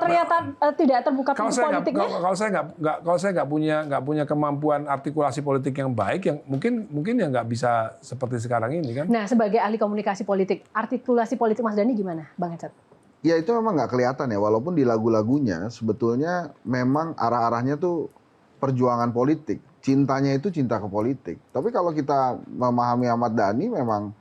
pernyataan tidak terbuka pintu politiknya? Kalau saya nggak punya kemampuan artikulasi politik yang baik, yang mungkin ya nggak bisa seperti sekarang ini kan. Nah, sebagai ahli komunikasi politik, artikulasi politik Mas Dhani gimana, Bang Hensat? Ya itu memang nggak kelihatan ya, walaupun di lagu-lagunya sebetulnya memang arah-arahnya tuh perjuangan politik. Cintanya itu cinta ke politik. Tapi kalau kita memahami Ahmad Dhani memang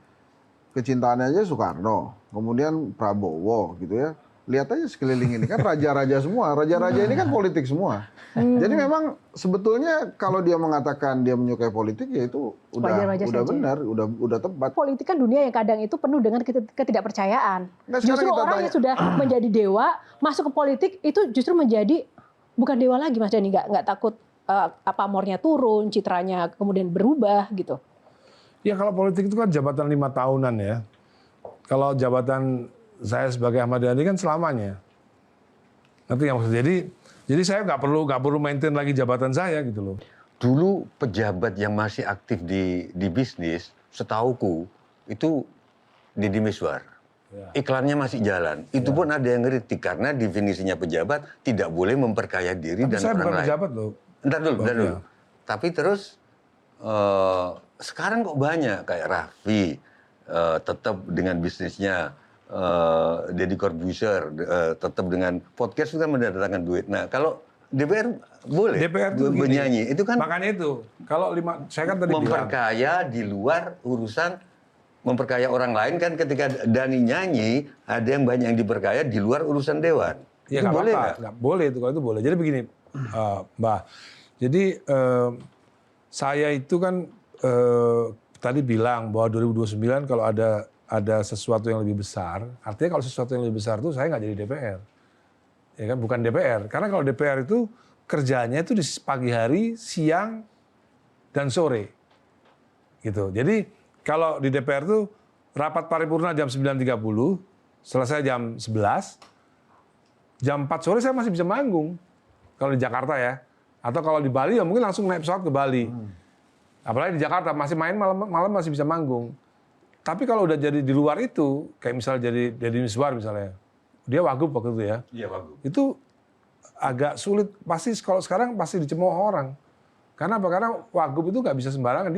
kecintaannya aja Soekarno, kemudian Prabowo gitu ya. Lihat aja sekeliling ini kan raja-raja semua, raja-raja ini kan politik semua. Jadi memang sebetulnya kalau dia mengatakan dia menyukai politik ya itu udah benar, udah tepat. Politik kan dunia yang kadang itu penuh dengan ketidakpercayaan. Nah, justru orang yang sudah menjadi dewa masuk ke politik itu justru menjadi bukan dewa lagi, Mas Dhani. Nggak takut pamornya turun, citranya kemudian berubah gitu. Ya kalau politik itu kan jabatan 5 tahunan ya. Kalau jabatan saya sebagai Ahmad Dhani kan selamanya. Nanti yang maksud jadi saya nggak perlu maintain lagi jabatan saya gitu loh. Dulu pejabat yang masih aktif di bisnis, setauku itu Deddy Mizwar. Ya. Iklannya masih jalan. Itu pun ada yang kritik karena definisinya pejabat tidak boleh memperkaya diri. Tapi dan saya orang bukan lain. pejabat loh. Ntar dulu. Ya. Tapi terus sekarang kok banyak kayak Raffi tetap dengan bisnisnya, Deddy Corbuzier tetap dengan podcast itu kan mendatangkan duit. Nah kalau DPR boleh bernyanyi, itu kan makanya itu kalau saya kan tadi memperkaya di luar urusan memperkaya orang lain kan. Ketika Dhani nyanyi ada yang banyak yang diperkaya di luar urusan dewan. Ya nggak boleh nggak boleh itu, kalau itu boleh. Jadi begini Mbak, jadi saya itu kan tadi bilang bahwa 2029 kalau ada sesuatu yang lebih besar, artinya kalau sesuatu yang lebih besar itu saya nggak jadi DPR, ya kan, bukan DPR. Karena kalau DPR itu kerjanya itu di pagi hari, siang, dan sore, gitu. Jadi kalau di DPR itu rapat paripurna jam 9.30, selesai jam 11, jam 4 sore saya masih bisa manggung kalau di Jakarta ya, atau kalau di Bali ya mungkin langsung naik pesawat ke Bali. Apalagi di Jakarta masih main malam masih bisa manggung. Tapi kalau udah jadi di luar itu, kayak misalnya jadi Deddy Mizwar misalnya, dia wagub waktu itu ya. Iya wagub. Itu agak sulit, pasti kalau sekarang pasti dicemooh orang. Karena apa? Karena wagub itu nggak bisa sembarangan.